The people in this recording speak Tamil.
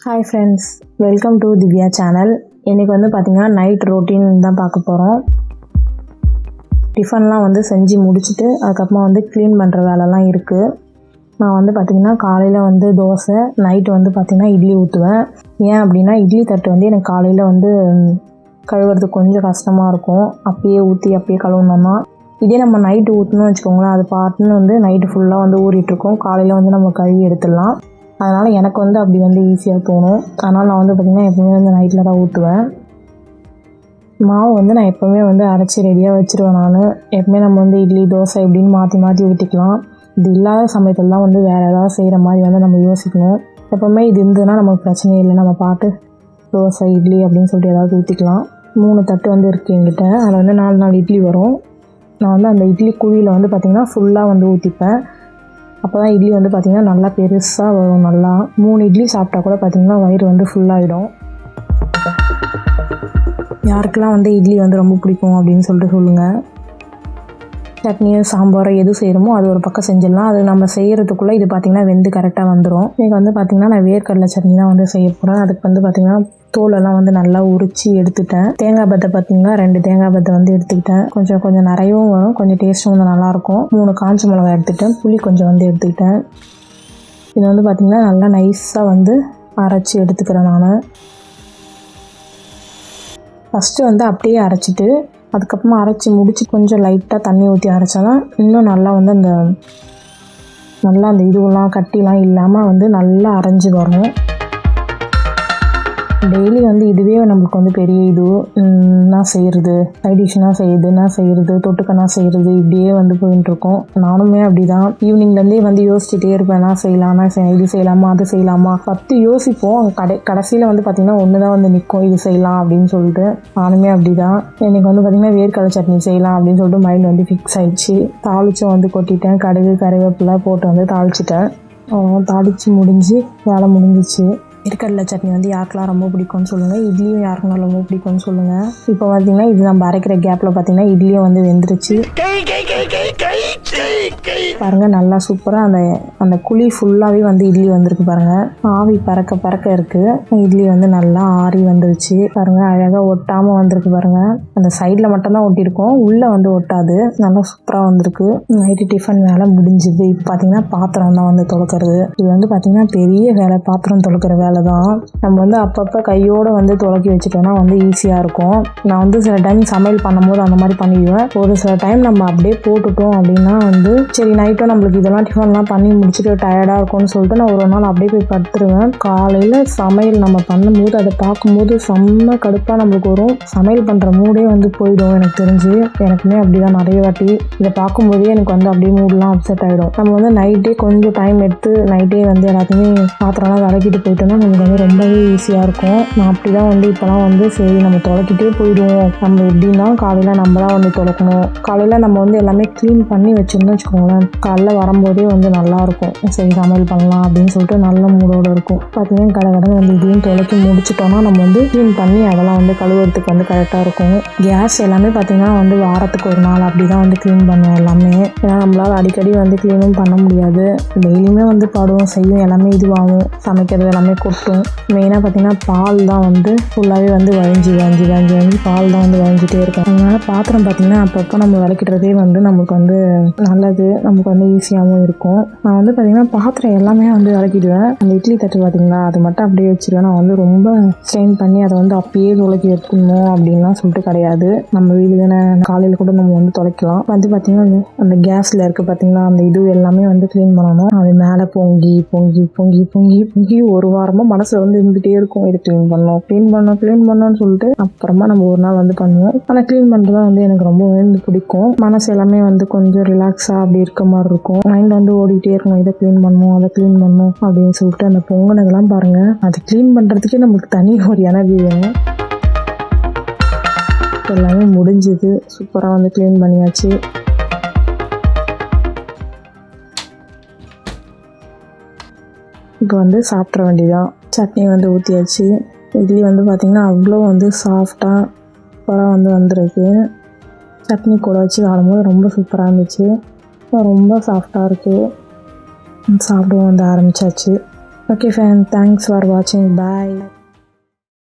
Hi friends, welcome to Divya channel. இன்றைக்கி வந்து பார்த்திங்கன்னா நைட் ரொட்டீன் தான் பார்க்க போகிறோம். டிஃபன்லாம் வந்து செஞ்சு முடிச்சுட்டு அதுக்கப்புறமா வந்து க்ளீன் பண்ணுற வேலைலாம் இருக்குது. நான் வந்து பார்த்திங்கன்னா காலையில் வந்து தோசை, நைட்டு வந்து பார்த்திங்கன்னா இட்லி ஊற்றுவேன். ஏன் அப்படின்னா இட்லி தட்டு வந்து எனக்கு காலையில் வந்து கழுவுறதுக்கு கொஞ்சம் கஷ்டமாக இருக்கும். அப்பயே ஊற்றி அப்பயே கழுவுனோம்னா, இதே நம்ம நைட்டு ஊற்றணும்னு வச்சுக்கோங்களேன், அது பாட்டுன்னு வந்து நைட்டு ஃபுல்லாக வந்து ஊறிட்டுருக்கோம். காலையில் வந்து நம்ம கழுவி எடுத்துடலாம். அதனால் எனக்கு வந்து அப்படி வந்து ஈஸியாக தோணும். அதனால் நான் வந்து பார்த்திங்கன்னா எப்போவுமே வந்து நைட்டில் தான் ஊற்றுவேன். மாவு வந்து நான் எப்போவுமே வந்து அரைச்சி ரெடியாக வச்சுருவேன். நான் எப்போவுமே நம்ம வந்து இட்லி தோசை இப்படின்னு மாற்றி மாற்றி ஊற்றிக்கலாம். இது இல்லாத சமயத்துலலாம் வந்து வேறு ஏதாவது செய்கிற மாதிரி வந்து நம்ம யோசிக்கணும். எப்போவுமே இது இருந்ததுன்னா நமக்கு பிரச்சனை இல்லை, நம்ம பாட்டு தோசை இட்லி அப்படின்னு சொல்லிட்டு ஏதாவது ஊற்றிக்கலாம். 3 தட்டு வந்து இருக்குது என்கிட்ட. அதில் வந்து 4 இட்லி வரும். நான் வந்து அந்த இட்லி குழியில் வந்து பார்த்திங்கன்னா ஃபுல்லாக வந்து ஊற்றிப்பேன். அப்போ தான் இட்லி வந்து பார்த்திங்கன்னா நல்லா பெருசாக வரும். நல்லா 3 இட்லி சாப்பிட்டா கூட பார்த்திங்கன்னா வயிறு வந்து ஃபுல்லாகிடும். யாருக்கெல்லாம் வந்து இட்லி வந்து ரொம்ப பிடிக்கும் அப்படின்னு சொல்லிட்டு சொல்லுங்கள். சட்னியோ சாம்பாரோ எது செய்கிறோமோ அது ஒரு பக்கம் செஞ்சிடலாம். அது நம்ம செய்கிறதுக்குள்ளே இது பார்த்திங்கன்னா வெந்து கரெக்டாக வந்துடும். இன்றைக்கி வந்து பார்த்திங்கன்னா நான் வேர்க்கடலை சட்னி தான் வந்து செய்ய போகிறேன். அதுக்கு வந்து பார்த்திங்கன்னா தோலெல்லாம் வந்து நல்லா உரித்து எடுத்துட்டேன். தேங்காய் பத்தை பார்த்திங்கன்னா 2 தேங்காய் பத்தை வந்து எடுத்துக்கிட்டேன். கொஞ்சம் நிறையவும் வரும், கொஞ்சம் டேஸ்ட்டும் வந்து நல்லாயிருக்கும். 3 காஞ்ச மிளகாய் எடுத்துக்கிட்டேன். புளி கொஞ்சம் வந்து எடுத்துக்கிட்டேன். இது வந்து பார்த்திங்கன்னா நல்லா நைஸாக வந்து அரைச்சி எடுத்துக்கிறேன். நான் ஃபஸ்ட்டு வந்து அப்படியே அரைச்சிட்டு அதுக்கப்புறமா அரைச்சி முடித்து கொஞ்சம் லைட்டாக தண்ணி ஊற்றி அரைச்சா இன்னும் நல்லா வந்து அந்த இதுவெல்லாம் கட்டிலாம் இல்லாமல் வந்து நல்லா அரைஞ்சி வரும். டெய்லி வந்து இதுவே நம்மளுக்கு வந்து பெரிய இது நான் செய்கிறது, சைடிஷ்னால் செய்கிறது, தொட்டுக்கனா செய்கிறது, இப்படியே வந்து போயின்ட்டுருக்கோம். நானுமே அப்படி தான் ஈவினிங்லேருந்தே வந்து யோசிச்சுட்டே இருப்பேன். நான் செய்யலாமா, இது செய்யலாமா, அது செய்யலாமா, 10 யோசிப்போம். கடைசியில் வந்து பார்த்திங்கன்னா ஒன்று தான் வந்து நிற்கும், இது செய்யலாம் அப்படின்னு சொல்லிட்டு. நானுமே அப்படி தான். எனக்கு வந்து பார்த்திங்கன்னா வேர்க்கடலை சட்னி செய்யலாம் அப்படின்னு சொல்லிட்டு மைண்ட் வந்து ஃபிக்ஸ் ஆகிடுச்சு. தாளிச்சும் வந்து கொட்டிட்டேன். கடுகு கருவேப்பிலை போட்டு வந்து தாளிச்சிட்டேன். தாளித்து முடிஞ்சு வேலை முடிஞ்சிச்சு. வேர்க்கடலை சட்னி வந்து யாருக்கெல்லாம் ரொம்ப பிடிக்கும்னு சொல்லுங்கள். இட்லியும் யாருக்குலாம் ரொம்ப பிடிக்கும்னு சொல்லுங்கள். இப்போ பார்த்திங்கன்னா இது நம்ம அரைக்கிற கேப்பில் பார்த்திங்கன்னா இட்லியும் வந்து வெந்துருச்சு பாருங்கள். நல்லா சூப்பராக அந்த குழி ஃபுல்லாகவே வந்து இட்லி வந்திருக்கு பாருங்கள். ஆவி பறக்க இருக்குது. இட்லி வந்து நல்லா ஆறி வந்துருச்சு பாருங்கள். அழகாக ஒட்டாமல் வந்திருக்கு பாருங்கள். அந்த சைடில் மட்டும்தான் ஒட்டியிருக்கோம், உள்ளே வந்து ஒட்டாது. நல்லா சூப்பராக வந்திருக்கு. நைட்டு டிஃபன் வேலை முடிஞ்சுது. இப்போ பார்த்திங்கன்னா பாத்திரம் தான் வந்து துலக்கிறது. இது வந்து பார்த்திங்கன்னா பெரிய வேலை, பாத்திரம் துலக்கிற வேலை தான். நம்ம வந்து அப்பப்போ கையோடு வந்து துலக்கி வச்சுட்டோன்னா வந்து ஈஸியாக இருக்கும். நான் வந்து சில டைம் சமையல் பண்ணும்போது அந்த மாதிரி பண்ணிடுவேன். ஒரு சில டைம் நம்ம அப்படியே போட்டுட்டோம் அப்படின்னா வந்து சரி நைட்டும் நம்மளுக்கு இதெல்லாம் டிஃபன்லாம் பண்ணி முடிச்சுட்டு டயர்டாக இருக்கும்னு சொல்லிட்டு நான் ஒரு நாள் அப்படியே போய் படுத்துருவேன். காலையில் சமையல் நம்ம பண்ணும்போது அதை பார்க்கும்போது செம்ம கடுப்பாக நம்மளுக்கு வரும். சமையல் பண்ணுற மூடே வந்து போயிடும். எனக்கு தெரிஞ்சு எனக்குமே அப்படிதான் நிறைய வாட்டி இதை பார்க்கும்போதே எனக்கு வந்து அப்படியே மூடெலாம் அப்செட் ஆகிடும். நம்ம வந்து நைட்டே கொஞ்சம் டைம் எடுத்து நைட்டே வந்து எல்லாத்தையுமே பாத்திரம்லாம் விளக்கிட்டு போயிட்டோம்னா நமக்கு வந்து ரொம்பவே ஈஸியாக இருக்கும். நான் அப்படி தான் வந்து இப்போலாம் வந்து சரி நம்ம துலக்கிட்டே போயிடுவோம். நம்ம எப்படின்னா காலையில் நம்ம தான் வந்து துலக்கணும். காலையில் நம்ம வந்து எல்லாமே க்ளீன் பண்ணி வச்சுருந்தோம் வச்சுக்கோங்களேன், காலைல வரும்போதே வந்து நல்லாயிருக்கும். சரி சமையல் பண்ணலாம் அப்படின்னு சொல்லிட்டு நல்ல மூடோடு இருக்கும். பார்த்தீங்கன்னா கடை வந்து இதையும் துலக்கி முடிச்சிட்டோன்னா நம்ம வந்து க்ளீன் பண்ணி அதெல்லாம் வந்து கழுவுறதுக்கு வந்து கரெக்டாக இருக்கும். கேஸ் எல்லாமே பார்த்திங்கன்னா வந்து வாரத்துக்கு ஒரு நாள் அப்படி தான் வந்து க்ளீன் பண்ணுவேன் எல்லாமே. ஏன்னா நம்மளால் அடிக்கடி வந்து க்ளீனும் பண்ண முடியாது. டெய்லியுமே வந்து படுவோம் செய்யும், எல்லாமே இதுவாகும், சமைக்கிறது எல்லாமே கொட்டும். மெயினாக பார்த்திங்கன்னா பால் தான் வந்து ஃபுல்லாகவே வந்து வழிஞ்சி பால் தான் வந்து வழிஞ்சிட்டே இருக்கும். அதனால் பாத்திரம் பார்த்திங்கன்னா அப்பப்போ நம்ம விளக்கிடுறதே வந்து நமக்கு வந்து நல்லது, நமக்கு வந்து ஈஸியாகவும் இருக்கும். நான் வந்து பார்த்திங்கன்னா பாத்திரம் எல்லாமே வந்து விளக்கிடுவேன். அந்த இட்லி தட்டு பார்த்திங்களா, அது மட்டும் அப்படியே வச்சுருவேன். நான் வந்து ரொம்ப ஸ்ட்ரெயின் பண்ணி அதை வந்து அப்பயே துலக்கி எடுத்துக்கணும் அப்படின்லாம் சொல்லிட்டு கிடையாது. நம்ம வீடு தானே, காலையில் கூட நம்ம வந்து துடைக்கலாம். வந்து பார்த்திங்கன்னா அந்த கேஸில் இருக்குது பார்த்திங்களா, அந்த இது எல்லாமே வந்து க்ளீன் பண்ணணும். அது மேலே பொங்கி ஒரு வாரமாக மனசில் வந்து இருந்துகிட்டே இருக்கும். இது க்ளீன் பண்ணணும்னு சொல்லிட்டு அப்புறமா நம்ம ஒரு நாள் வந்து பண்ணுவோம். ஆனால் க்ளீன் பண்ணுறது தான் வந்து எனக்கு ரொம்ப வந்து பிடிக்கும். மனசு எல்லாமே வந்து கொஞ்சம் ரிலாக்ஸாக அப்படி இருக்க மாதிரி இருக்கும். மைண்ட் வந்து ஓடிட்டே இருக்கணும், இதை க்ளீன் பண்ணணும் அதை க்ளீன் பண்ணணும் அப்படின்னு சொல்லிட்டு. அந்த பொங்கனதெல்லாம் பாருங்கள், அது க்ளீன் பண்ணுறதுக்கே நமக்கு தனி ஒரு எனர்ஜி வேணும். எல்லாமே முடிஞ்சுது, சூப்பராக வந்து க்ளீன் பண்ணியாச்சு. இப்போ வந்து சாப்பிட்ற வேண்டியதான். சட்னி வந்து ஊற்றியாச்சு. இட்லி வந்து பார்த்திங்கன்னா அவ்வளோ வந்து சாஃப்டாக சூப்பராக வந்து வந்திருக்கு. சட்னி கூட வச்சு சாப்பிடும்போது ரொம்ப சூப்பராக இருந்துச்சு. ரொம்ப சாஃப்டாக இருக்குது. சாப்பிடவும் வந்து ஆரம்பித்தாச்சு. ஓகே ஃபேன், தேங்க்ஸ் ஃபார் வாட்சிங். பாய்.